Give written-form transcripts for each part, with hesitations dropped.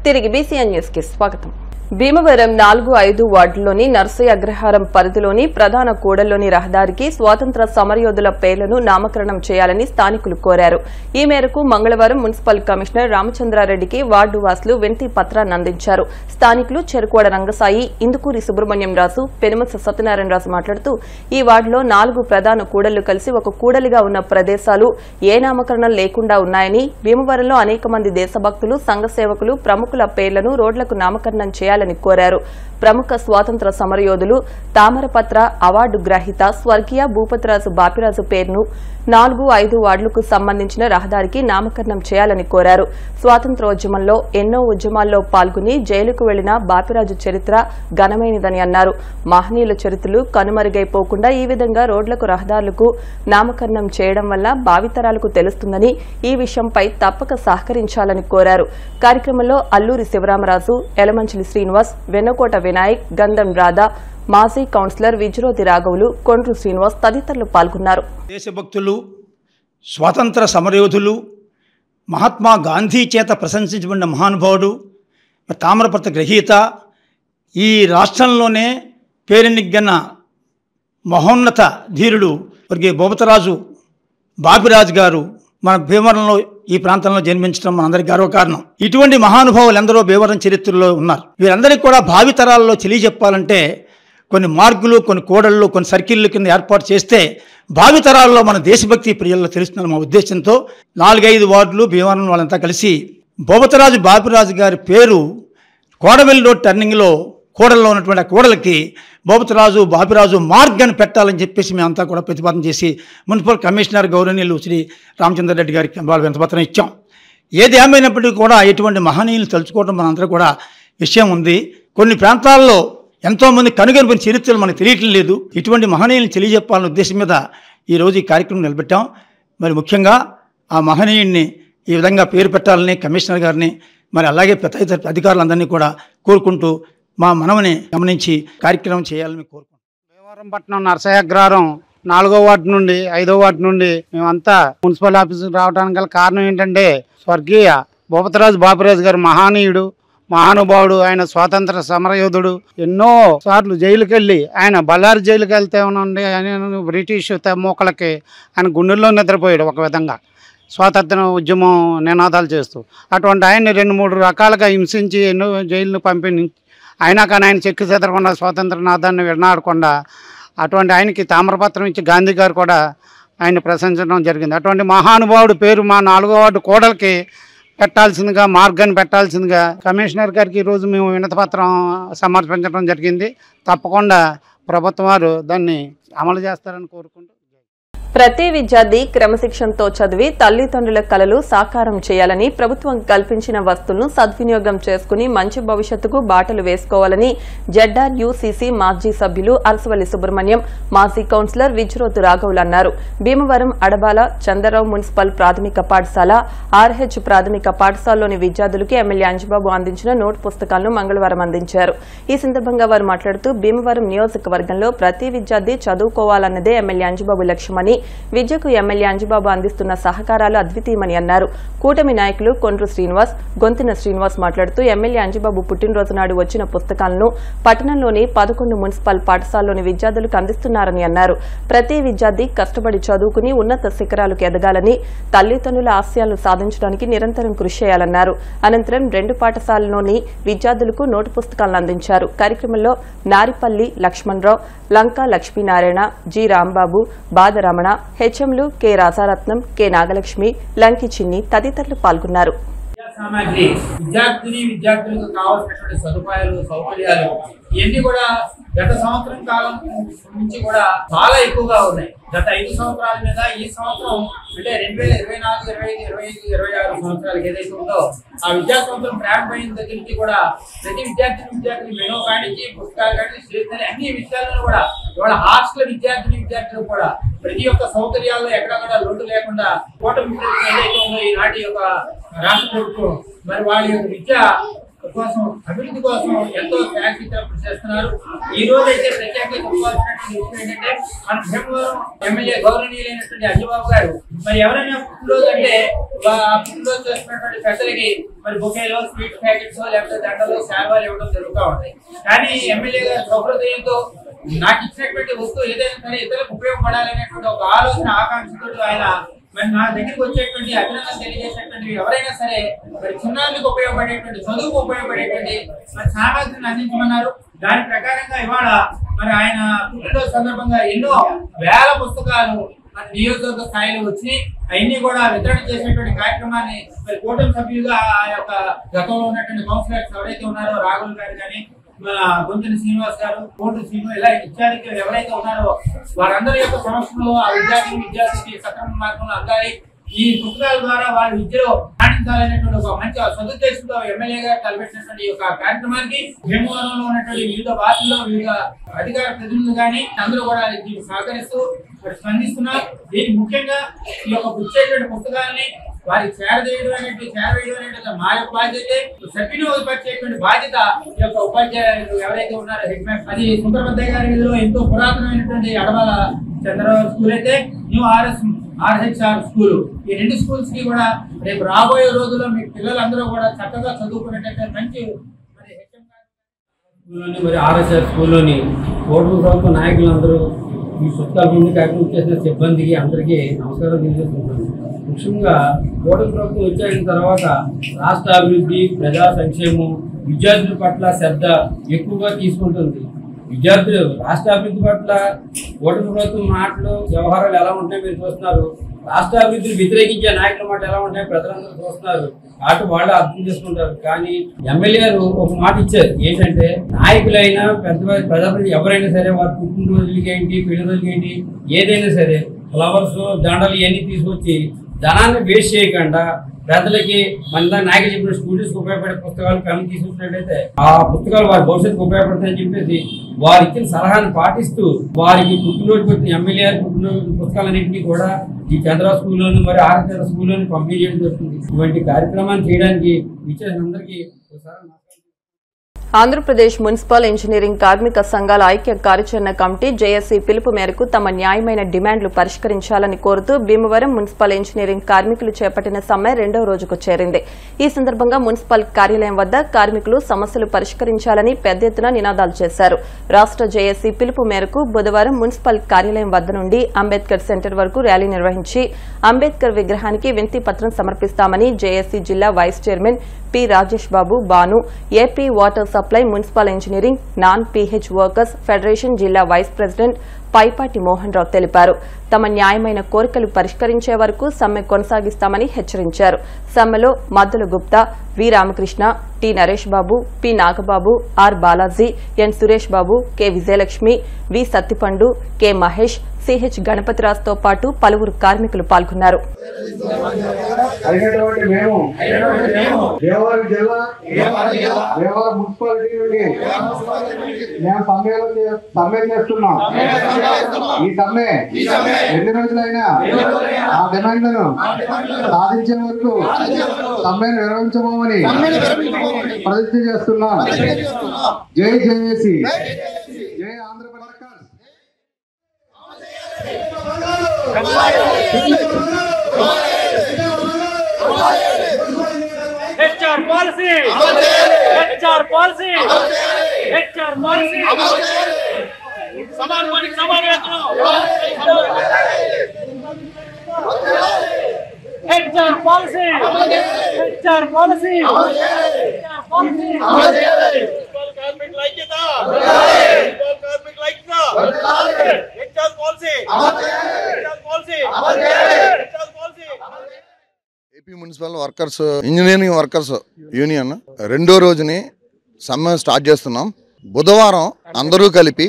తిరిగి BCN news కి స్వాగతం. భీమవరం 4-5 వార్డుల్లోని నర్సయ్య అగ్రహారం పరిధిలోని ప్రధాన కూడల్లోని రహదారికి స్వాతంత్ర సమరయోధుల పేర్లను నామకరణం చేయాలని స్థానికులు కోరారు. ఈ మేరకు మంగళవారం మున్సిపల్ కమిషనర్ రామచంద్రారెడ్డికి వార్డు వాసులు వినతి పత్రాన్ని అందించారు. స్థానికులు చెరుకోడ రంగసాయి, ఇందుకూరి సుబ్రహ్మణ్యం రాజు, పెనుమస సత్యనారాయణ రాజు మాట్లాడుతూ ఈ వార్డులో 4 ప్రధాన కూడళ్లు కలిసి ఒక కూడలిగా ఉన్న ప్రదేశాలు ఏ నామకరణం లేకుండా ఉన్నాయని, భీమవరంలో అనేక మంది దేశభక్తులు, సంఘ సేవకులు, ప్రముఖుల పేర్లను రోడ్లకు నామకరణం చేయాలని కోరారు. ప్రముఖ స్వాతంత్ర సమరయోధులు తామరపత్ర అవార్డు గ్రహీత స్వర్గీయ భూపతిరాజు బాపిరాజు పేరును 4-5 వార్డులకు సంబంధించిన రహదారికి నామకరణం చేయాలని కోరారు. స్వాతంత్రోద్యమంలో ఎన్నో ఉద్యమాల్లో పాల్గొని జైలుకు వెళ్లిన బాపిరాజు చరిత్ర ఘనమైనదని అన్నారు. మహనీయుల చరిత్రలు కనుమరుగైపోకుండా ఈ విధంగా రోడ్లకు, రహదారులకు నామకరణం చేయడం వల్ల భావితరాలకు తెలుస్తుందని, ఈ విషయంపై తప్పక సహకరించాలని కోరారు. కార్యక్రమంలో అల్లూరి శివరామరాజు, ఎలమంచిలి శ్రీనివాస్, వెన్నకోట వినాయక్, గంధం రాధా, మాజీ కౌన్సిలర్ విజ్రోతి రాఘవులు, కొండ్రు శ్రీనివాస్ తదితరులు పాల్గొన్నారు. దేశభక్తులు, స్వాతంత్ర సమరయోధులు, మహాత్మా గాంధీ చేత ప్రశంసించబడిన మహానుభావుడు, తామ్రపత్ర గ్రహీత, ఈ రాష్ట్రంలోనే పేరెన్నికన్న మహోన్నత ధీరుడు వర్గీయ భూపతిరాజు బాపిరాజు గారు మన భీమవరంలో ఈ ప్రాంతంలో జన్మించడం మనందరికీ గర్వకారణం. ఇటువంటి మహానుభావులు ఎందరో భీమవరం చరిత్రలో ఉన్నారు. వీరందరికీ కూడా భావితరాల్లో తెలియజెప్పాలంటే కొన్ని మార్గులు, కొన్ని కోడళ్ళు, కొన్ని సర్కిళ్ళు కింద ఏర్పాటు చేస్తే భావితరాల్లో మన దేశభక్తి ప్రజల్లో తెలుస్తున్న మా ఉద్దేశంతో 4-5 వార్డులు భీమవరం వాళ్ళంతా కలిసి భూపతిరాజు బాపిరాజు గారి పేరు కోడవెల్లి రోడ్ టర్నింగ్లో కూడల్లో ఉన్నటువంటి ఆ కూడలకి భూపతిరాజు బాపిరాజు మార్గ్ అని పెట్టాలని చెప్పేసి మేమంతా కూడా ప్రతిపాదన చేసి మున్సిపల్ కమిషనర్ గౌరవనీయులు శ్రీ రామచంద్రారెడ్డి గారికి వాళ్ళు వినతిపత్రం ఇచ్చాం. ఏది ఏమైనప్పటికీ కూడా ఎటువంటి మహనీయులు తలుచుకోవడం మనందరూ కూడా విషయం ఉంది. కొన్ని ప్రాంతాల్లో ఎంతోమంది కనుగొనిపోయిన చరిత్రలు మనకు తెలియటం లేదు. ఇటువంటి మహనీయులను తెలియజెప్పాలనే ఉద్దేశం మీద ఈరోజు ఈ కార్యక్రమం నిలబెట్టాం. మరి ముఖ్యంగా ఆ మహనీయుడిని ఈ విధంగా పేరు పెట్టాలని కమిషనర్ గారిని, మరి అలాగే తదితర అధికారులందరినీ కూడా కోరుకుంటూ మా మనవని గమనించి కార్యక్రమం చేయాలని కోరుకుంటున్నాం. భీమవరం పట్టణం నర్సయ్య అగ్రహారం 4వ వార్డు నుండి 5వ వార్డు నుండి మేమంతా మున్సిపల్ ఆఫీసుకు రావడానికి గల కారణం ఏంటంటే స్వర్గీయ భూపతిరాజు బాపిరాజు గారు మహానీయుడు, మహానుభావుడు. ఆయన స్వాతంత్ర సమరయోధుడు. ఎన్నో సార్లు జైలుకి వెళ్ళి ఆయన బళ్ళారి జైలుకి వెళ్తే ఉండి ఆయన బ్రిటిష్ మూకలకి ఆయన గుండెల్లో నిద్రపోయాడు. ఒక విధంగా స్వాతంత్ర ఉద్యమం నినాదాలు చేస్తూ అటువంటి ఆయన్ని 2-3 రకాలుగా హింసించి ఎన్నో జైలును పంపి అయినా కానీ ఆయన చెక్కు చెదరకుండా స్వాతంత్ర నాదాన్ని విడనాడకుండా అటువంటి ఆయనకి తామ్రపత్రం ఇచ్చి గాంధీ గారు కూడా ఆయన ప్రశంసించడం జరిగింది. అటువంటి మహానుభావుడు పేరు మా 4వ వార్డు కోడలకి పెట్టాల్సిందిగా, మార్గాన్ని పెట్టాల్సిందిగా కమిషనర్ గారికి ఈరోజు మేము వినతిపత్రం సమర్పించడం జరిగింది. తప్పకుండా ప్రభుత్వం వారు దాన్ని అమలు చేస్తారని కోరుకుంటూ ప్రతి విద్యార్థి క్రమశిక్షణతో చదివి తల్లిదండ్రుల కలలు సాకారం చేయాలని, ప్రభుత్వం కల్పించిన వస్తువులను సద్వినియోగం చేసుకుని మంచి భవిష్యత్తుకు బాటలు వేసుకోవాలని జెడ్ఆర్యూసీసీ మాజీ సభ్యులు అరసవల్లి సుబ్రహ్మణ్యం, మాజీ కౌన్సిలర్ విజ్రోతి రాఘవులు అన్నారు. భీమవరం అడబాల చంద్రరావు మున్సిపల్ ప్రాథమిక పాఠశాల, ఆర్హెచ్ ప్రాథమిక పాఠశాలలోని విద్యార్థులకు ఎమ్మెల్యే అంజిబాబు అందించిన నోట్ పుస్తకాలను మంగళవారం అందించారు. ఈ సందర్భంగా వారు మాట్లాడుతూ భీమవరం నియోజకవర్గంలో ప్రతి విద్యార్థి చదువుకోవాలన్నదే ఎమ్మెల్యే అంజిబాబు లక్ష్యమని, విద్యకు ఎమ్మెల్యే అంజిబాబు అందిస్తున్న సహకారాలు అద్వితీయమని అన్నారు. కూటమి నాయకులు కొండ్రు శ్రీనివాస్, గొంతిన శ్రీనివాస్ మాట్లాడుతూ ఎమ్మెల్యే అంజిబాబు పుట్టినరోజు నాడు వచ్చిన పుస్తకాలను పట్టణంలోని 11 మున్సిపల్ పాఠశాలలోని విద్యార్థులకు అందిస్తున్నారని అన్నారు. ప్రతి విద్యార్థి కష్టపడి చదువుకుని ఉన్నత శిఖరాలకు ఎదగాలని, తల్లిదండ్రుల ఆశయాలను సాధించడానికి నిరంతరం కృషి చేయాలన్నారు. అనంతరం 2 పాఠశాలలోని విద్యార్థులకు నోటు పుస్తకాలను అందించారు. కార్యక్రమంలో నారిపల్లి లక్ష్మణరావు, లంకా లక్ష్మీనారాయణ, జి రాంబాబు, బాదరమణ, హెచ్ఎంలు కె రాజారత్నం, కె నాగలక్ష్మి, లంకి చిన్ని తదితరులు పాల్గొన్నారు. సామాగ్రి విద్యార్థులకు కావాల్సినటువంటి సదుపాయాలు, సౌకర్యాలు ఇవన్నీ కూడా గత సంవత్సరం కాలం నుంచి కూడా చాలా ఎక్కువగా ఉన్నాయి. గత 5 సంవత్సరాల మీద ఈ సంవత్సరం అంటే 2024, 25, 26 సంవత్సరాలకు ఏదైతే ఉందో ఆ విద్యా సంవత్సరం ప్రారంభమైన దగ్గర నుంచి కూడా ప్రతి విద్యార్థి మెనో కానించి పుస్తకాలు కానీ స్టేషనరీ అన్ని విషయాలను కూడా ఇవాళ హాస్టల్ విద్యార్థులు కూడా ప్రతి ఒక్క సౌకర్యాల్లో ఎక్కడ కూడా లోటు లేకుండా కూటమి ఏదైతే ఉందో ఈనాటి యొక్క రాష్ట్ర ప్రభుత్వం మరి వాళ్ళ యొక్క విద్య కోసం అభివృద్ధి కోసం ఎంతో శాశ్వతంగా కృషి చేస్తున్నారు. ఈ రోజు అయితే ప్రత్యేకంగా చెప్పుకోవాల్సినటువంటి విషయం ఏంటంటే మన భీమవరం ఎమ్మెల్యే గౌరవనీయులైనటువంటి అజయబాబు గారు మరి ఎవరైనా పుట్టినరోజు అంటే పుట్టినరోజు చేస్తున్నటువంటి పెద్దలకి మరి బొకేలో స్వీట్ ప్యాకెట్స్ లేకపోతే దండలు శాల్వాలు ఇవ్వడం జరుగుతూ ఉంటాయి. కానీ ఎమ్మెల్యే గారు సౌహృదయంతో నాకు ఇచ్చినటువంటి వస్తువు ఏదైనా సరే ఇతరులకు ఉపయోగపడాలనేటువంటి ఒక ఆలోచన ఆకాంక్షతో ఆయన మరి నా దగ్గరికి వచ్చేటువంటి అభినందన తెలియజేసేటువంటి ఎవరైనా సరే మరి చిన్నారులకు ఉపయోగపడేటువంటి చదువుకు ఉపయోగపడేటువంటి మరి సామగ్రిని అందించమన్నారు. దాని ప్రకారంగా ఇవాళ మరి ఆయన పుట్టినరోజు సందర్భంగా ఎన్నో వేల పుస్తకాలు మన నియోజకవర్గ స్థాయిలో వచ్చి అవన్నీ కూడా వితరణ చేసేటువంటి కార్యక్రమాన్ని మరి కూటమి సభ్యులుగా ఆ యొక్క గతంలో ఉన్నటువంటి కౌన్సిలర్స్ ఎవరైతే ఉన్నారో రాఘుల్ గారు కానీ మన గొంతుని శ్రీనివాస్ గారు కోటి శ్రీనివాస్ ఇలా విద్యార్థులు ఎవరైతే ఉన్నారో వారందరి యొక్క సమక్షంలో ఆ విద్యార్థికి సక్రమ మార్గంలో అందాలి. ఈ పుస్తకాల ద్వారా వాళ్ళ విద్యలో రాణించాలనేటువంటి ఒక మంచి సదుద్దేశంతో ఎమ్మెల్యే గారు తలపెట్టినటువంటి ఈ యొక్క కార్యక్రమానికి భీమవరంలో ఉన్నటువంటి వివిధ భాషల్లో వివిధ అధికార ప్రతినిధులు కానీ అందరూ కూడా దీనికి సహకరిస్తూ స్పందిస్తున్నారు. దీనికి ముఖ్యంగా ఈ యొక్క పుచ్చేటువంటి పుస్తకాలని వారికి చేరవేయడం అనేది మా యొక్క బాధ్యత. సభ్యునిపరిచేటువంటి బాధ్యత ఈ యొక్క ఉపాధ్యాయులు ఎవరైతే ఉన్నారో హెడ్ మాస్టర్ అది సుందరబద్దయ్య గారి విధిలో ఎంతో పురాతనమైనటువంటి అడవాల చంద్రబాబు స్కూల్ అయితే న్యూ ఆర్హెచ్ఆర్ స్కూల్ ఈ రెండు స్కూల్స్ కి కూడా రేపు రాబోయే రోజుల్లో మీ పిల్లలందరూ కూడా చక్కగా చదువుకునేటట్టు మంచి మరి ఆర్హెచ్ఆర్ స్కూల్లోని ఓటు ప్రభుత్వ నాయకులందరూ ఈ పుస్తకాల ముందు కార్యక్రమం చేసిన సిబ్బందికి అందరికీ నమస్కారం తెలియజేస్తున్నాను. ముఖ్యంగా ఓటు ప్రభుత్వం వచ్చేసిన తర్వాత రాష్ట్ర అభివృద్ధి ప్రజా సంక్షేమం విద్యార్థుల పట్ల శ్రద్ధ ఎక్కువగా తీసుకుంటుంది. విద్యార్థులు రాష్ట్ర అభివృద్ధి పట్ల ఓటు ప్రభుత్వం మాటలు వ్యవహారాలు ఎలా ఉంటాయో మీరు చూస్తున్నారు. రాష్ట్ర అభివృద్ధిని వ్యతిరేకించే నాయకుల మాట ఎలా ఉంటాయో ప్రజలందరూ చూస్తున్నారు. అటు వాళ్ళు అర్థం చేసుకుంటారు. కానీ ఎమ్మెల్యేలు ఒక మాట ఇచ్చారు ఏంటంటే నాయకులైనా పెద్ద ప్రజాప్రతినిధులు ఎవరైనా సరే వారి పుట్టినరోజులకి ఏంటి పెళ్లి రోజులకి ఏంటి ఏదైనా సరే ఫ్లవర్స్ దండలు ఇవన్నీ తీసుకొచ్చి ధనాన్ని వేస్ట్ చేయకుండా ప్రజలకి మన నాయకులు చెప్పిన స్టూడెంట్స్కి ఉపయోగపడే పుస్తకాలు కనుక తీసుకొచ్చినట్లయితే ఆ పుస్తకాలు వారి భవిష్యత్తుకు ఉపయోగపడతాయని చెప్పేసి వారి ఇచ్చిన సలహాను పాటిస్తూ వారికి పుట్టినరోజుకి వచ్చిన ఎమ్మెల్యే పుట్టినరోజు పుస్తకాలన్నింటినీ కూడా ఈ చంద్రబాబు స్కూల్లోని మరి ఆర్హెచ్ఆర్ స్కూల్లోని పంపిణీ చేయడం జరుగుతుంది. ఇటువంటి కార్యక్రమాన్ని చేయడానికి ఇచ్చిన అందరికీ ఒకసారి ఆంధ్రప్రదేశ్ మున్సిపల్ ఇంజనీరింగ్ కార్మిక సంఘాల ఐక్య కార్యాచరణ కమిటీ జేఏసీ పిలుపు మేరకు తమ న్యాయమైన డిమాండ్లు పరిష్కరించాలని కోరుతూ భీమవరం మున్సిపల్ ఇంజనీరింగ్ కార్మికులు చేపట్టిన సమ్మె రెండో రోజుకు చేరింది. ఈ సందర్భంగా మున్సిపల్ కార్యాలయం వద్ద కార్మికులు సమస్యలు పరిష్కరించాలని పెద్ద ఎత్తున నినాదాలు చేశారు. రాష్ట జేఏసీ పిలుపు మేరకు బుధవారం మున్సిపల్ కార్యాలయం వద్ద నుండి అంబేద్కర్ సెంటర్ వరకు ర్యాలీ నిర్వహించి అంబేద్కర్ విగ్రహానికి వినతి పత్రం సమర్పిస్తామని జేఏసీ జిల్లా vice chairman P Rajesh Babu Banu, AP water supply municipal engineering non PH workers federation జిల్లా వైస్ ప్రెసిడెంట్ పైపాటి మోహన్ రావు తెలిపారు. తమ న్యాయమైన కోరికలు పరిష్కరించే వరకు సమ్మె కొనసాగిస్తామని హెచ్చరించారు. సమ్మెలో Maddula Gupta, V Ramakrishna, T Naresh Babu, P Nagababu, R Balaji, N Suresh Babu, K Vijayalakshmi, V Sattipandu, K Mahesh, CH గణపతిరాజ్తో పాటు పలువురు కార్మికులు పాల్గొన్నారు. ఈ సమ్మె ఎన్ని రోజులైనా ఆ డిమాండ్లను సాధించే వరకు సమ్మెను నిర్వహించబోమని ప్రతిజ్ఞ చేస్తున్నాం. జై జేఏసీ, జై Andhra Pradesh. HR policy, HR policy, HR policy. समान मानिक समान वेतन. HR policy, HR policy, HR policy. कार्मिक लाइक्यता, कार्मिक लाइक्यता. HR policy, HR policy, HR policy. AP municipal workers engineering workers union రెండో రోజుని సమ్మె స్టార్ట్ చేస్తున్నాం. బుధవారం అందరూ కలిపి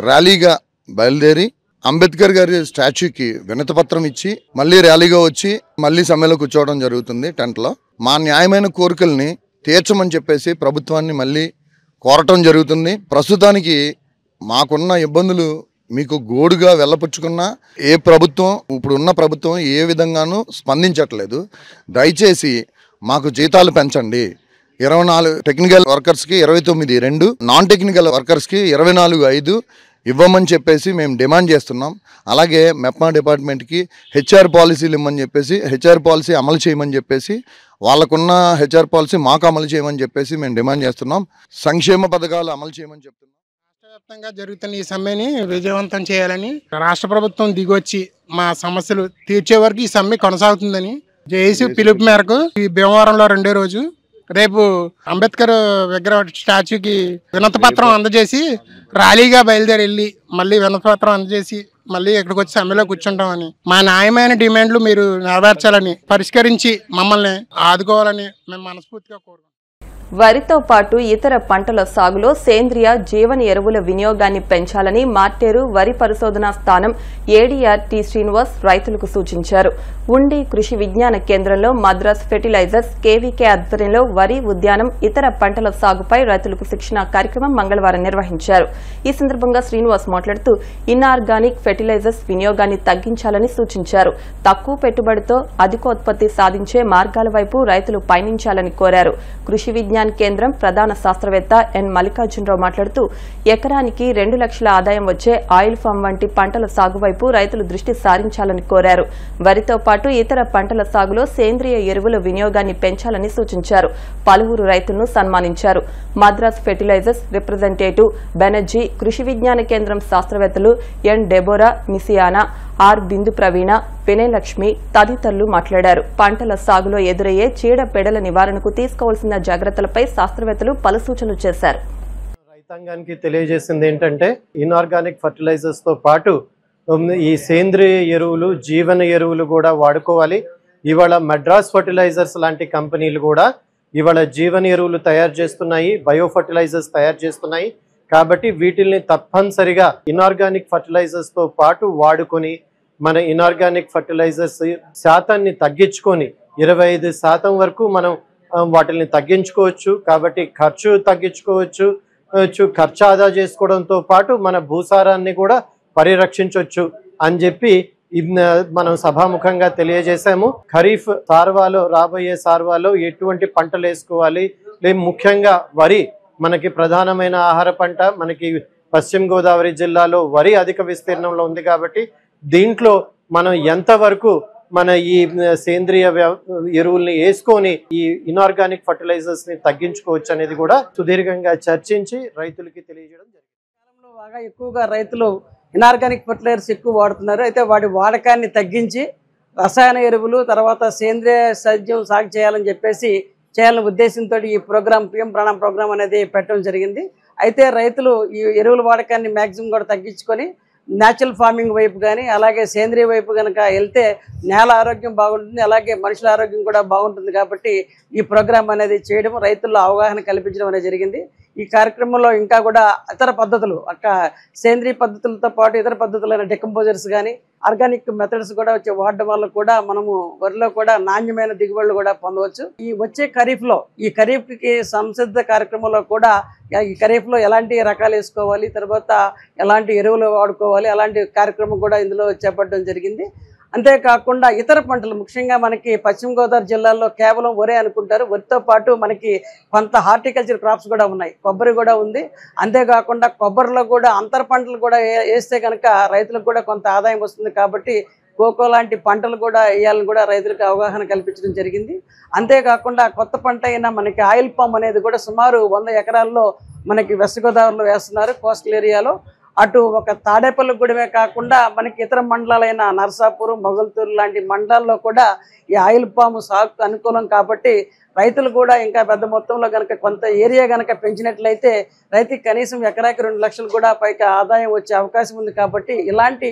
ర్యాలీగా బయలుదేరి అంబేద్కర్ గారి స్టాచ్యూకి వినతిపత్రం ఇచ్చి మళ్ళీ ర్యాలీగా వచ్చి మళ్ళీ సమ్మెలో కూర్చోవడం జరుగుతుంది. టెంట్లో మా న్యాయమైన కోరికల్ని తీర్చమని చెప్పేసి ప్రభుత్వాన్ని మళ్ళీ కోరటం జరుగుతుంది. ప్రస్తుతానికి మాకున్న ఇబ్బందులు మీకు గోడుగా వెళ్ళపుచ్చుకున్న ఏ ప్రభుత్వం ఇప్పుడున్న ప్రభుత్వం ఏ విధంగానూ స్పందించట్లేదు. దయచేసి మాకు జీతాలు పెంచండి, 24 టెక్నికల్ వర్కర్స్కి 29.2, నాన్ టెక్నికల్ వర్కర్స్కి 24.5 ఇవ్వమని చెప్పేసి మేము డిమాండ్ చేస్తున్నాం. అలాగే మెప్మా డిపార్ట్మెంట్కి హెచ్ఆర్ పాలసీలు ఇవ్వమని చెప్పేసి, హెచ్ఆర్ పాలసీ అమలు చేయమని చెప్పేసి, వాళ్ళకున్న హెచ్ఆర్ పాలసీ మాకు అమలు చేయమని చెప్పేసి మేము డిమాండ్ చేస్తున్నాం. సంక్షేమ పథకాలు అమలు చేయమని చెప్తున్నాం. రాష్ట్ర వ్యాప్తంగా జరుగుతున్న ఈ సమ్మెని విజయవంతం చేయాలని రాష్ట్ర ప్రభుత్వం దిగొచ్చి మా సమస్యలు తీర్చే వరకు ఈ సమ్మె కొనసాగుతుందని జేఏసీ పిలుపు మేరకు ఈ భీమవరంలో 2వ రోజు రేపు అంబేద్కర్ విగ్రహ స్టాచ్యూకి వినతి పత్రం అందజేసి ర్యాలీగా బయలుదేరి వెళ్ళి మళ్ళీ వినతి పత్రం అందజేసి మళ్ళీ ఇక్కడికి వచ్చి సమ్మెలో కూర్చుంటామని, మా న్యాయమైన డిమాండ్లు మీరు నెరవేర్చాలని, పరిష్కరించి మమ్మల్ని ఆదుకోవాలని మేము మనస్ఫూర్తిగా కోరుకుంటున్నాం. వరితో పాటు ఇతర పంటల సాగులో సేంద్రియ జీవన ఎరువుల వినియోగాన్ని పెంచాలని మార్టేరు వరి పరిశోధనా స్థానం ఏడీఆర్ టి శ్రీనివాస్ రైతులకు సూచించారు. ఉండి కృషి విజ్ఞాన కేంద్రంలో మద్రాస్ ఫెర్టిలైజర్స్ కేవీకే ఆధ్వర్యంలో వరి, ఉద్యానం, ఇతర పంటల సాగుపై రైతులకు శిక్షణ కార్యక్రమం మంగళవారం నిర్వహించారు. ఈ సందర్భంగా శ్రీనివాస్ మాట్లాడుతూ ఇన్ఆర్గానిక్ ఫెర్టిలైజర్స్ వినియోగాన్ని తగ్గించాలని సూచించారు. తక్కువ పెట్టుబడితో అధికోత్పత్తి సాధించే మార్గాల వైపు రైతులు పయనించాలని కోరారు. కృషి విజ్ఞాన కేంద్రం ప్రధాన శాస్త్రవేత్త ఎన్ మల్లికార్జునరావు మాట్లాడుతూ ఎకరానికి 2 లక్షల ఆదాయం వచ్చే ఆయిల్ ఫామ్ వంటి పంటల సాగు వైపు రైతులు దృష్టి సారించాలని కోరారు. వరితో పాటు ఇతర పంటల సాగులో సేంద్రియ ఎరువుల వినియోగాన్ని పెంచాలని సూచించారు. పలువురు రైతులను సన్మానించారు. మద్రాస్ ఫెర్టిలైజర్స్ రిప్రజెంటేటివ్ బెనర్జీ, కృషి విజ్ఞాన కేంద్రం శాస్త్రవేత్తలు ఎన్ డెబోరా మిసియానా, ఆర్ బిందు ప్రవీణ, వినయలక్ష్మి తదితరులు మాట్లాడారు. పంటల సాగులో ఎదురయ్యే చీడపీడల నివారణకు తీసుకోవాల్సిన జాగ్రత్తలపై శాస్త్రవేత్తలు పలు సూచనలు చేశారు. రైతాంగానికి తెలియజేసింది ఏంటంటే ఇన్ఆర్గానిక్ ఫర్టిలైజర్స్ తో పాటు ఈ సేంద్రియ ఎరువులు, జీవన ఎరువులు కూడా వాడుకోవాలి. ఇవాళ మద్రాస్ ఫర్టిలైజర్స్ లాంటి కంపెనీలు కూడా ఇవాళ జీవన ఎరువులు తయారు చేస్తున్నాయి, బయో ఫర్టిలైజర్స్ తయారు చేస్తున్నాయి. కాబట్టి వీటిల్ని తప్పనిసరిగా ఇన్ఆర్గానిక్ ఫర్టిలైజర్స్ తో పాటు వాడుకొని మన ఇన్ఆర్గానిక్ ఫర్టిలైజర్స్ శాతాన్ని తగ్గించుకొని 25% వరకు మనం వాటిని తగ్గించుకోవచ్చు. కాబట్టి ఖర్చు తగ్గించుకోవచ్చు, ఖర్చు ఆదా చేసుకోవడంతో పాటు మన భూసారాన్ని కూడా పరిరక్షించవచ్చు అని చెప్పి మనం సభాముఖంగా తెలియజేశాము. ఖరీఫ్ సార్వాలో, రాబోయే సార్వాలో ఎటువంటి పంటలు వేసుకోవాలి, ముఖ్యంగా వరి మనకి ప్రధానమైన ఆహార పంట. మనకి పశ్చిమ గోదావరి జిల్లాలో వరి అధిక విస్తీర్ణంలో ఉంది. కాబట్టి దీంట్లో మనం ఎంతవరకు మన ఈ సేంద్రియ ఎరువుల్ని వేసుకొని ఈ ఇన్ఆర్గానిక్ ఫర్టిలైజర్స్ ని తగ్గించుకోవచ్చు అనేది కూడా సుదీర్ఘంగా చర్చించి రైతులకి తెలియజేయడం జరిగింది. బాగా ఎక్కువగా రైతులు ఇన్ఆర్గానిక్ ఫర్టిలైజర్స్ ఎక్కువ వాడుతున్నారు. అయితే వాటి వాడకాన్ని తగ్గించి రసాయన ఎరువులు, తర్వాత సేంద్రియ సేద్యం సాగు చేయాలని చెప్పేసి చేయాలనే ఉద్దేశంతో ఈ ప్రోగ్రామ్ పిఎం ప్రాణం ప్రోగ్రామ్ అనేది పెట్టడం జరిగింది. అయితే రైతులు ఈ ఎరువుల వాడకాన్ని మ్యాక్సిమం కూడా తగ్గించుకొని న్యాచురల్ ఫార్మింగ్ వైపు కానీ అలాగే సేంద్రియ వైపు కనుక వెళ్తే నేల ఆరోగ్యం బాగుంటుంది, అలాగే మనుషుల ఆరోగ్యం కూడా బాగుంటుంది. కాబట్టి ఈ ప్రోగ్రామ్ అనేది చేయడం, రైతుల్లో అవగాహన కల్పించడం అనేది జరిగింది. ఈ కార్యక్రమంలో ఇంకా కూడా ఇతర పద్ధతులు సేంద్రియ పద్ధతులతో పాటు ఇతర పద్ధతులైన డెకంపోజర్స్ కానీ ఆర్గానిక్ మెథడ్స్ కూడా వాడడం వల్ల కూడా మనము వరిలో కూడా నాణ్యమైన దిగుబడులు కూడా పొందవచ్చు. ఈ వచ్చే ఖరీఫ్లో ఈ ఖరీఫ్కి సంసిద్ధ కార్యక్రమంలో కూడా ఈ ఖరీఫ్లో ఎలాంటి రకాలు వేసుకోవాలి, తర్వాత ఎలాంటి ఎరువులు వాడుకోవాలి, అలాంటి కార్యక్రమం కూడా ఇందులో చేపట్టడం జరిగింది. అంతేకాకుండా ఇతర పంటలు, ముఖ్యంగా మనకి పశ్చిమ గోదావరి జిల్లాలో కేవలం వరే అనుకుంటారు. వరితో పాటు మనకి కొంత హార్టికల్చర్ క్రాప్స్ కూడా ఉన్నాయి, కొబ్బరి కూడా ఉంది. అంతేకాకుండా కొబ్బరిలో కూడా అంతర పంటలు కూడా వేస్తే కనుక రైతులకు కూడా కొంత ఆదాయం వస్తుంది. కాబట్టి కోకో లాంటి పంటలు కూడా వేయాలని కూడా రైతులకు అవగాహన కల్పించడం జరిగింది. అంతేకాకుండా కొత్త పంట అయినా మనకి ఆయిల్ పామ్ అనేది కూడా సుమారు 100 ఎకరాల్లో మనకి వెస్ట్ గోదావరిలో వేస్తున్నారు, కోస్టల్ ఏరియాలో. అటు ఒక తాడేపల్లిగూడెమే కాకుండా మనకి ఇతర మండలాలైన నరసాపురం, మొగల్తూరు లాంటి మండలాల్లో కూడా ఈ ఆయిల్ పాము సాగుకు అనుకూలం. కాబట్టి రైతులు కూడా ఇంకా పెద్ద మొత్తంలో కనుక కొంత ఏరియా కనుక పెంచినట్లయితే రైతుకి కనీసం ఎకరాకి 2 లక్షలు కూడా పైకి ఆదాయం వచ్చే అవకాశం ఉంది. కాబట్టి ఇలాంటి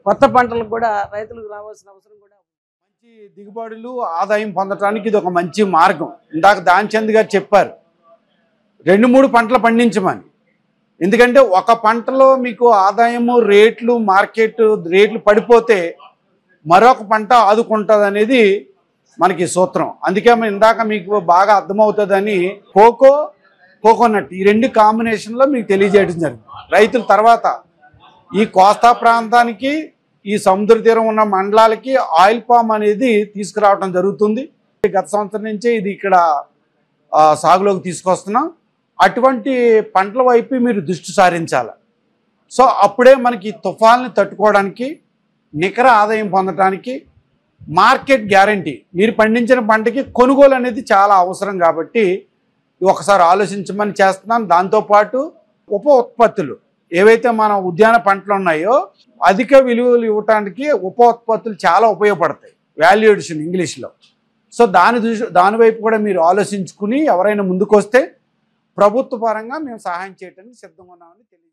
కొత్త పంటలకు కూడా రైతులకు రావాల్సిన అవసరం కూడా. మంచి దిగుబడులు, ఆదాయం పొందడానికి ఇది ఒక మంచి మార్గం. ఇందాక దానిచంద్ గారు చెప్పారు 2-3 పంటలు పండించమని. ఎందుకంటే ఒక పంటలో మీకు ఆదాయము, రేట్లు, మార్కెట్ రేట్లు పడిపోతే మరొక పంట ఆదుకుంటుంది అనేది మనకి సూత్రం. అందుకే ఇందాక మీకు బాగా అర్థమవుతుందని కోకోనట్ ఈ 2 కాంబినేషన్లో మీకు తెలియజేయడం జరిగింది. రైతుల తర్వాత ఈ కోస్తా ప్రాంతానికి, ఈ సముద్ర తీరం ఉన్న మండలాలకి ఆయిల్ పామ్ అనేది తీసుకురావడం జరుగుతుంది. గత సంవత్సరం నుంచే ఇది ఇక్కడ సాగులోకి తీసుకొస్తున్నాం. అటువంటి పంటల వైపు మీరు దృష్టి సారించాలి. సో అప్పుడే మనకి తుఫాన్ని తట్టుకోవడానికి, నికర ఆదాయం పొందడానికి, మార్కెట్ గ్యారంటీ, మీరు పండించిన పంటకి కొనుగోలు అనేది చాలా అవసరం. కాబట్టి ఒకసారి ఆలోచించమని చేస్తున్నాను. దాంతోపాటు ఉప ఉత్పత్తులు ఏవైతే మన ఉద్యాన పంటలు ఉన్నాయో అధిక విలువలు ఇవ్వడానికి ఉప ఉత్పత్తులు చాలా ఉపయోగపడతాయి, వాల్యూ ఎడిషన్ ఇంగ్లీష్లో. సో దాని వైపు కూడా మీరు ఆలోచించుకుని ఎవరైనా ముందుకు వస్తే ప్రభుత్వ పరంగా మేము సహాయం చేయడానికి సిద్ధంగా ఉన్నామని తెలియజేస్తాం.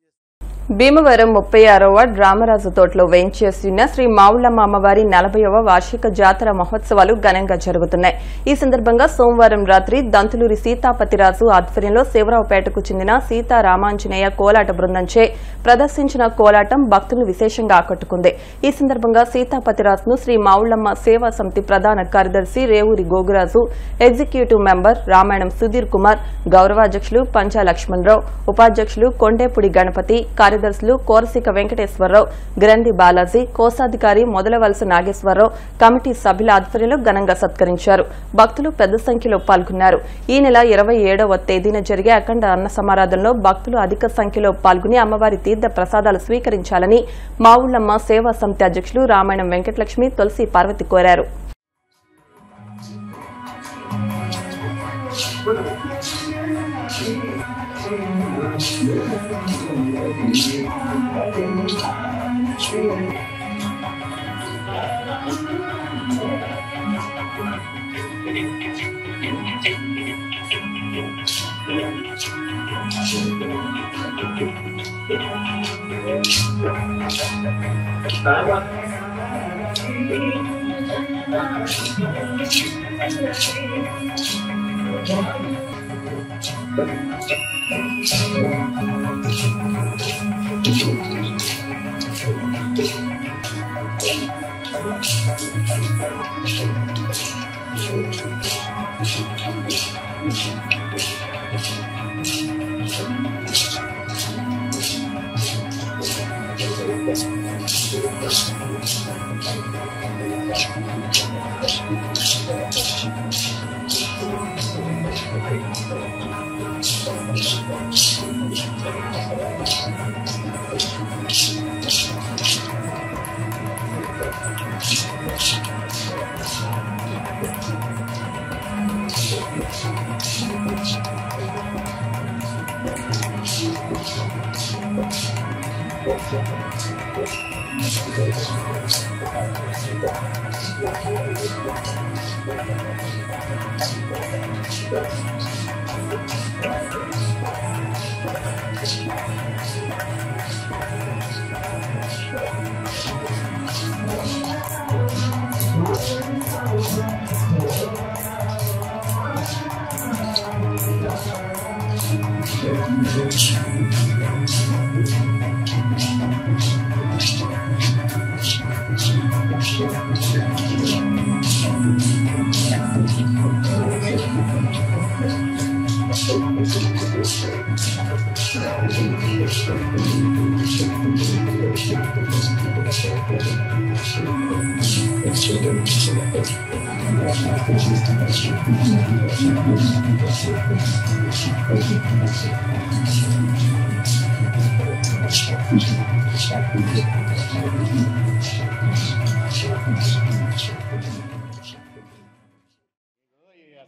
భీమవరం 36వ వార్డు రామరాజు తోటలో వేంచేసిన శ్రీ మావులమ్మ అమ్మవారి 40వ వార్షిక జాతర మహోత్సవాలు ఘనంగా జరుగుతున్నాయి. ఈ సందర్భంగా సోమవారం రాత్రి దంతులూరి సీతాపతిరాజు ఆధ్వర్యంలో శివరావుపేటకు చెందిన సీతారామాంజనేయ కోలాట బృందంచే ప్రదర్శించిన కోలాటం భక్తులను విశేషంగా ఆకట్టుకుంది. ఈ సందర్భంగా సీతాపతిరాజును శ్రీ మావులమ్మ సేవా సమితి ప్రధాన కార్యదర్శి రేవూరి గోగురాజు, ఎగ్జిక్యూటివ్ మెంబర్ రామాయణం సుధీర్ కుమార్, గౌరవాధ్యక్షులు పంచా లక్ష్మణరావు, ఉపాధ్యక్షులు కొండేపుడి గణపతి, కార్యదర్శులు కోరసిక వెంకటేశ్వరరావు, గ్రంథి బాలాజీ, కోశాధికారి మొదలవలస నాగేశ్వరరావు కమిటీ సభ్యుల ఆధ్వర్యంలో ఘనంగా సత్కరించారు. భక్తులు పెద్ద సంఖ్యలో పాల్గొన్నారు. ఈ నెల 27వ తేదీన జరిగే అఖండ అన్న సమారాధనలో భక్తులు అధిక సంఖ్యలో పాల్గొని అమ్మవారి తీర్థ ప్రసాదాలు స్వీకరించాలని మావులమ్మ సేవా సమితి అధ్యక్షులు రామాయణం వెంకటలక్ష్మి, తులసి పార్వతి కోరారు.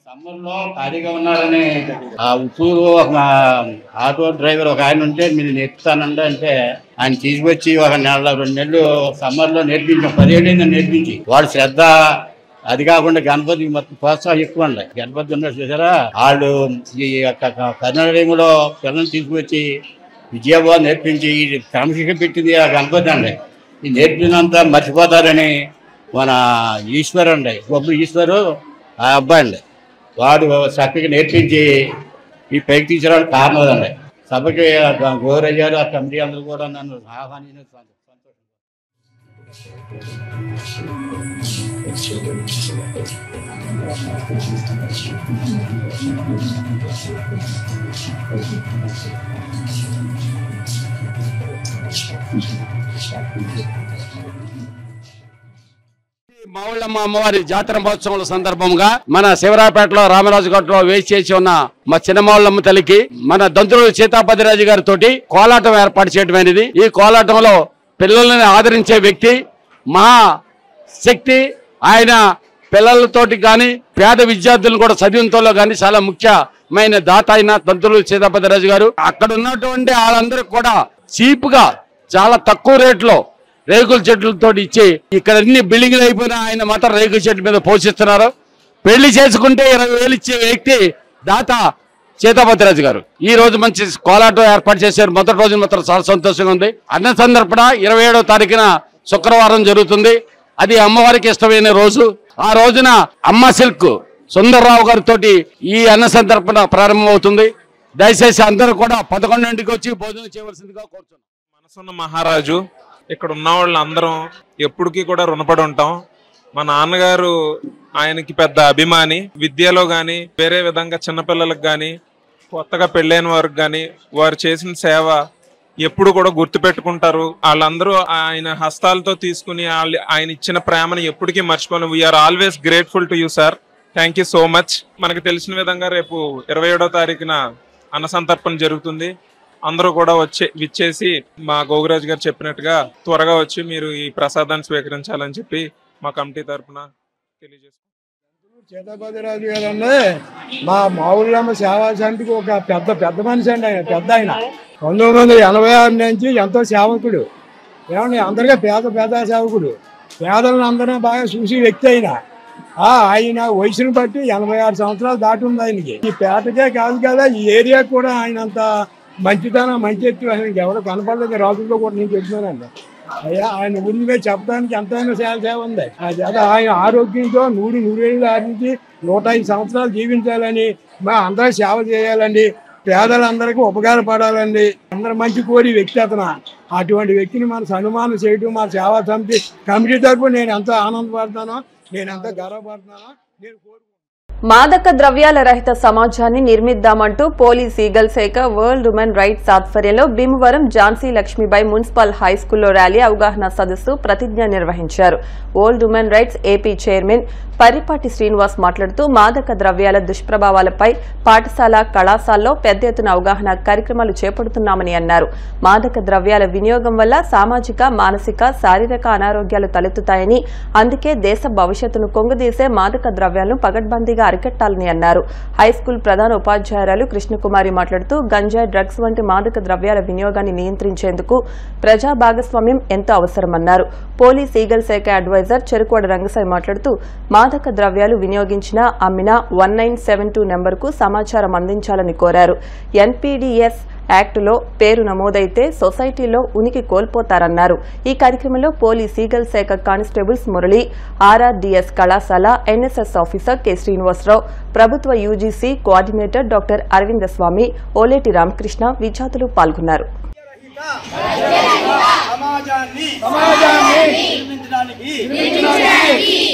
సమ్మర్లో ఖాళీగా ఉన్నారని ఆ ఉప్పూరు ఒక ఆటో డ్రైవర్ ఒక ఆయన ఉంటే మీరు నేర్పుతానండి అంటే ఆయన తీసుకొచ్చి ఒక నెల 2 నెలలు సమ్మర్లో నేర్పించాం. 10 ఏళ్ళైంది నేర్పించి. వాడు శ్రద్ధ, అది కాకుండా గణపతి మొత్తం ప్రోత్సాహం ఎక్కువ అండి. గణపతి ఉన్నారు చూసారా, వాళ్ళు ఈ కర్ణాటకలో పిల్లల్ని తీసుకొచ్చి విజయవాడ నేర్పించి క్రమశిక్షణ పెట్టింది ఆ గణపతి అండి. ఈ నేర్పినంతా మర్చిపోతారని మన ఈశ్వర్ అండి, గొప్ప ఈశ్వరు ఆ అబ్బాయి అండి, వాడు చక్కగా నేర్పించి ఈ పైకి తీసుకురావడానికి కారణం అండి. సభకి గోరయ్యారు, ఆ కమిటీ అందరూ కూడా నన్ను ఆహ్వానించిన మావుళ్ళమ్మ అమ్మవారి జాతర మహోత్సవాల సందర్భంగా మన శివరాపేటలో రామరాజుగట్లో వేచి చేసి ఉన్న మా చిన్నమావుళ్ళమ్మ తల్లికి మన దంతులు సీతాపతిరాజు గారితో కోలాటం ఏర్పాటు చేయడమైనది. ఈ కోలాటంలో పిల్లల్ని ఆదరించే వ్యక్తి, మహా శక్తి. ఆయన పిల్లలతోటి కానీ పేద విద్యార్థులను కూడా చదివింతలో కానీ చాలా ముఖ్యమైన దాత అయిన దంతులు సీతాపతిరాజు గారు. అక్కడ ఉన్నటువంటి వాళ్ళందరూ కూడా చీప్ గా చాలా తక్కువ రేట్లో రేకుల చెట్లతో ఇచ్చి, ఇక్కడ అన్ని బిల్డింగ్లు అయిపోయినా ఆయన మాత్రం రేకుల చెట్ల మీద పోషిస్తున్నారు. పెళ్లి చేసుకుంటే 20,000 ఇచ్చే వ్యక్తి దాత సీతాపతిరాజు గారు. ఈ రోజు మంచి కోలాటం ఏర్పాటు చేశారు. మొదటి రోజు మాత్రం చాలా సంతోషంగా ఉంది. అన్న సందర్భన 27వ తారీఖున శుక్రవారం జరుగుతుంది. అది అమ్మవారికి ఇష్టమైన రోజు. ఆ రోజున అమ్మ సిల్క్ సుందర్రావు గారితో ఈ అన్న సందర్భన ప్రారంభం అవుతుంది. దయచేసి అందరూ కూడా 11ంటికి వచ్చి భోజనం చేయవలసిందిగా కోరుతున్నాం. మనసున్న మహారాజు, ఇక్కడ ఉన్న వాళ్ళు అందరం ఎప్పటికీ కూడా రుణపడి ఉంటాం. మా నాన్నగారు ఆయనకి పెద్ద అభిమాని. విద్యలో గాని వేరే విధంగా చిన్నపిల్లలకు గాని కొత్తగా పెళ్ళైన వారికి గాని వారు చేసిన సేవ ఎప్పుడు కూడా గుర్తు పెట్టుకుంటారు. వాళ్ళందరూ ఆయన హస్తాలతో తీసుకుని ఆయన ఇచ్చిన ప్రేమను ఎప్పటికీ మర్చిపోలేం. We are always grateful to you sir. Thank you so much. మనకు తెలిసిన విధంగా రేపు 27వ తారీఖున అన్నసంతర్పణ జరుగుతుంది. అందరూ కూడా విచ్చేసి మా గోగురాజు గారు చెప్పినట్టుగా త్వరగా వచ్చి మీరు ఈ ప్రసాదాన్ని స్వీకరించాలని చెప్పి మా కమిటీ తరఫున తెలియజేస్తున్నాం. సీతాపతిరాజు గారు అండి మా మావుళ్ళమ్మ సేవా సమితికి ఒక పెద్ద మనిషి అండి. ఆయన పెద్ద ఆయన 1986 నుంచి ఎంతో సేవకుడు. ఏమండి అందరికీ పేద సేవకుడు. పేదలను అందరినీ బాగా చూసి వ్యక్తి ఆయన వయసును బట్టి 86 సంవత్సరాలు దాటి ఉంది ఆయనకి. ఈ పేటకే కాదు కదా, ఈ ఏరియాకి కూడా ఆయన అంత మంచితనం మంచి ఎత్తు ఆయనకి ఎవరు కనపడలేదు. రాజుల్లో కూడా నేను చెప్తున్నానండి. అయ్యా ఆయన గురించి మీద చెప్పడానికి ఎంతైనా సేవ ఉంది. అది ఆయన ఆరోగ్యంతో 100 నుంచి 105 సంవత్సరాలు జీవించాలని, మా అందరూ సేవ చేయాలండి, పేదలందరికీ ఉపకారపడాలండి, అందరూ మంచి కోరి వ్యక్తి అతను. అటువంటి వ్యక్తిని మన సన్మానం చేయడం మా సేవా సమితి కమిటీ తరఫున నేను ఎంత ఆనందపడతానో, నేను ఎంత గర్వపడుతున్నానో నేను కోరుకుంటున్నాను. మాదక ద్రవ్యాల రహిత సమాజాన్ని నిర్మిద్దామంటూ పోలీస్ ఈగల్ శాఖ వరల్డ్ ఉమెన్ రైట్స్ ఆధ్వర్యంలో భీమవరం ఝాన్సీ లక్ష్మీబాయి మున్సిపల్ హైస్కూల్లో ర్యాలీ అవగాహన సదస్సు ప్రతిజ్ఞ నిర్వహించారు. World women rights AP chairman పరిపాటి శ్రీనివాస్ మాట్లాడుతూ మాదక ద్రవ్యాల దుష్ప్రభావాలపై పాఠశాల కళాశాలలో పెద్ద ఎత్తున అవగాహన కార్యక్రమాలు చేపడుతున్నామని అన్నారు. మాదక ద్రవ్యాల వినియోగం వల్ల సామాజిక, మానసిక, శారీరక అనారోగ్యాలు తలెత్తుతాయని, అందుకే దేశ భవిష్యత్తును కొంగుదీసే మాదక ద్రవ్యాలను పగడ్బందీగా అరికట్టాలని అన్నారు. హైస్కూల్ ప్రధాన ఉపాధ్యాయురాలు కృష్ణకుమారి మాట్లాడుతూ గంజాయి, డ్రగ్స్ వంటి మాదక ద్రవ్యాల వినియోగాన్ని నియంత్రించేందుకు ప్రజా భాగస్వామ్యం ఎంతో అవసరమన్నారు. పోలీస్ ఈగల్ శాఖ అడ్వైజర్ చెరుకువాడ రంగసాయి మాట్లాడుతూ మాదక ద్రవ్యాలు వినియోగించినా, అమ్మినా 1972 నెంబర్కు సమాచారం అందించాలని కోరారు. ఎన్పీడీఎస్ యాక్టులో పేరు నమోదైతే సొసైటీలో ఉనికి కోల్పోతారన్నారు. ఈ కార్యక్రమంలో పోలీస్ ఈగల్ శాఖ కానిస్టేబుల్స్ మురళి, ఆర్ఆర్డీఎస్ కళాశాల ఎన్ఎస్ఎస్ ఆఫీసర్ కె శ్రీనివాసరావు, ప్రభుత్వ యూజీసీ కోఆర్డినేటర్ డాక్టర్ అరవింద స్వామి, ఓలేటి రామకృష్ణ, విద్యార్థులు పాల్గొన్నారు. సమాజాన్ని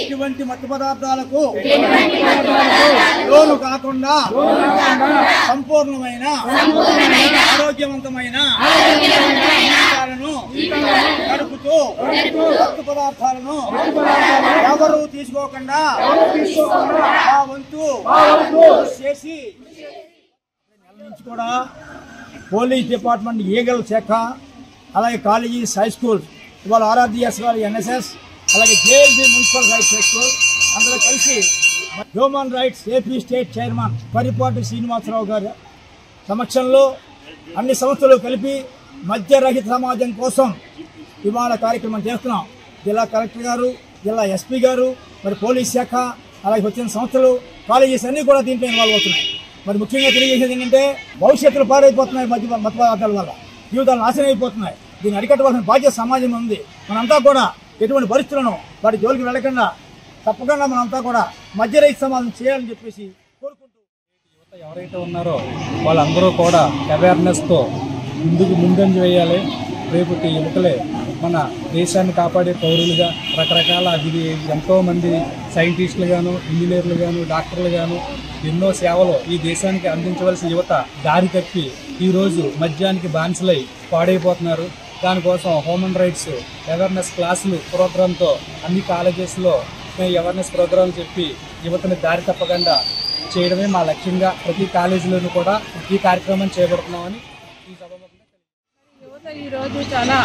ఇటువంటి మత్తు పదార్థాలకు లోను కాకుండా సంపూర్ణమైన ఆరోగ్యవంతమైన గడుపుతూ మత్తు పదార్థాలను ఎవరు తీసుకోకుండా ఆ వంతు చేసి నెల నుంచి కూడా పోలీస్ డిపార్ట్మెంట్ ఈగల్ శాఖ, అలాగే కాలేజీస్, హై స్కూల్, ఇవాళ ఆర్ఆర్డీఎస్ వారి ఎన్ఎస్ఎస్, అలాగే JLB municipal rights high school అందరూ కలిసి human rights AP state chairman పరిపాటి శ్రీనివాసరావు గారి సమక్షంలో అన్ని సంస్థలు కలిపి మద్యరహిత సమాజం కోసం ఇవాళ కార్యక్రమం చేస్తున్నాం. జిల్లా కలెక్టర్ గారు, జిల్లా ఎస్పీ గారు, మరి పోలీస్ శాఖ, అలాగే వచ్చిన సంస్థలు, కాలేజెస్ అన్నీ కూడా దీంట్లో ఇన్వాల్వ్ అవుతున్నాయి. మరి ముఖ్యంగా తెలియజేసేది ఏంటంటే భవిష్యత్తులు పాడైపోతున్నాయి. మత్తు పదార్థాల వల్ల జీవితాలు నాశనం అయిపోతున్నాయి. దీన్ని అరికట్టవలసిన బాధ్యత సమాజం ఉంది. మనంతా కూడా ఎటువంటి పరిస్థితులను వాటి జోలికి వెళ్ళకుండా తప్పకుండా మనంతా కూడా మద్యరహిత సమాజం చేయాలని చెప్పేసి కోరుకుంటూ, యువత ఎవరైతే ఉన్నారో వాళ్ళందరూ కూడా అవేర్నెస్తో ముందంజ వేయాలి. రేపటి యువకులే మన దేశాన్ని కాపాడే పౌరులుగా రకరకాల ఎంతోమంది సైంటిస్టులు గాను, ఇంజనీర్లు గాను, డాక్టర్లు గాను ఎన్నో సేవలు ఈ దేశానికి అందించవలసిన యువత దారి తప్పి ఈరోజు మద్యానికి బానిసలై పాడైపోతున్నారు. దానికోసం హ్యూమన్ రైట్స్ అవేర్నెస్ క్లాసులు ప్రోగ్రాంతో అన్ని కాలేజెస్లో మేము అవేర్నెస్ ప్రోగ్రాం చెప్పి యువతని దారి తప్పకుండా చేయడమే మా లక్ష్యంగా ప్రతి కాలేజీలోనూ కూడా ఈ కార్యక్రమం చేపడుతున్నామని ఈ సభాముఖంగా యువత ఈరోజు చాలా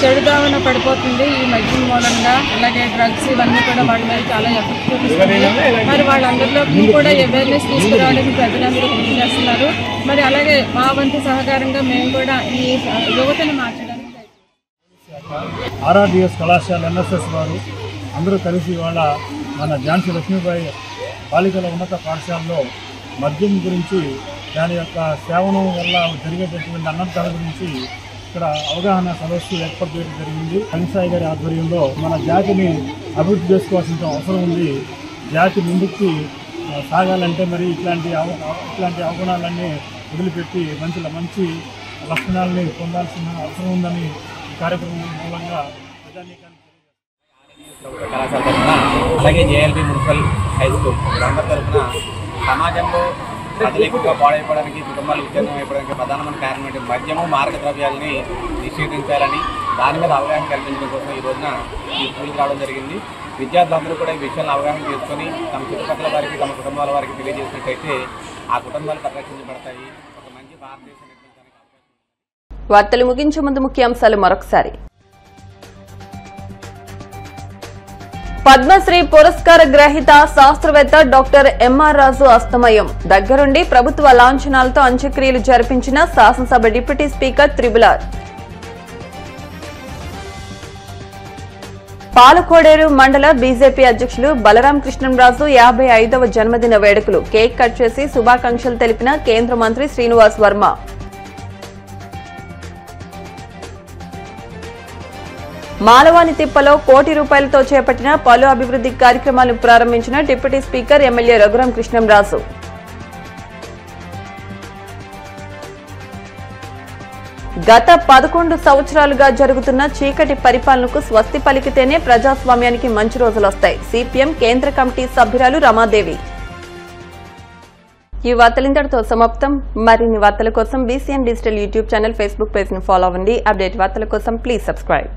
చెడుదావన పడిపోతుంది. ఈ మద్యం మూలంగా అలాగే డ్రగ్స్ ఇవన్నీ కూడా వాళ్ళ మీద చాలా ఎఫెక్ట్ చూపిస్తుంది. మరి వాళ్ళందరిలోకి కూడా అవేర్నెస్ తీసుకురావడానికి ప్రజలందరూ కృషి చేస్తున్నారు. మరి అలాగే మా వంతు సహకారంగా మేము కూడా ఈ యువతను మార్చడానికి ఆర్ఆర్డిఎస్ కళాశాల ఎన్ఎస్ఎస్ వారు అందరూ కలిసి ఇవాళ మన ఝాన్సీ లక్ష్మీబాయి బాలికల ఉన్నత పాఠశాలలో మద్యం గురించి దాని యొక్క సేవనం వల్ల జరిగేటటువంటి అనర్థాల గురించి ఇక్కడ అవగాహన సదస్సు ఏర్పాటు చేయడం జరిగింది. కనిసాయి గారి ఆధ్వర్యంలో మన జాతిని అభివృద్ధి చేసుకోవాల్సిన అవసరం ఉంది. జాతి ముందుకి సాగాలంటే మరి ఇట్లాంటి అవగుణాలన్నీ వదిలిపెట్టి మంచి లక్షణాలని పొందాల్సిన అవసరం ఉందని ఈ కార్యక్రమం మూలంగా ప్రభుత్వ కళాశాల తరఫున అలాగే జేఎల్బీ మున్సిపల్ హై స్కూల్ అందరి తరఫున సమాజంలో ప్రజలు ఎక్కువగా పాడైపోవడానికి కుటుంబాలు విచ్ఛిన్నం అయిపోవడానికి ప్రధానమైన కారణం ఏంటి మద్యము మారక ద్రవ్యాలని నిషేధించాలని దాని మీద అవగాహన కల్పించడం కోసం ఈ రోజున ఈ స్కూల్కి రావడం జరిగింది. విద్యార్థులందరూ కూడా ఈ విషయాలను అవగాహన చేసుకొని తమ చుట్టుపక్కల వారికి తమ కుటుంబాల వారికి తెలియజేసినట్టయితే ఆ కుటుంబాలు పరిరక్షించబడతాయి. ఒక మంచి భారతదేశం నిర్మించడానికి వార్తలు ముగించే ముందు ముఖ్యాంశాలు మరొకసారి. పద్మశ్రీ పురస్కార గ్రహీత శాస్త్రవేత్త డాక్టర్ ఎంఆర్ రాజు అస్తమయం. దగ్గరుండి ప్రభుత్వ లాంఛనాలతో అంత్యక్రియలు జరిపించిన శాసనసభ డిప్యూటీ స్పీకర్ త్రిబులార్. పాలకోడేరు మండల బీజేపీ అధ్యక్షులు బలరాం కృష్ణంరాజు 55వ జన్మదిన వేడుకలు. కేక్ కట్ చేసి శుభాకాంక్షలు తెలిపిన కేంద్ర మంత్రి శ్రీనివాస్ వర్మ. మాలవాని తిప్పలో ₹1 కోటితో చేపట్టిన పలు అభివృద్ధి కార్యక్రమాలను ప్రారంభించిన deputy speaker MLA Raghuram Krishnamraju. గత 11 సంవత్సరాలుగా జరుగుతున్న చీకటి పరిపాలనకు స్వస్తి పలికితేనే ప్రజాస్వామ్యానికి మంచి రోజులొస్తాయి. సిపిఎం కేంద్ర కమిటీ సభ్యురాలు రమాదేవి. ఈ వార్తలింతటితో సమాప్తం. మరిన్ని వార్తల కోసం BCN digital YouTube channel, Facebook page ను ఫాలో అవ్వండి. అప్డేట్ వార్తల కోసం ప్లీజ్ సబ్స్క్రైబ్.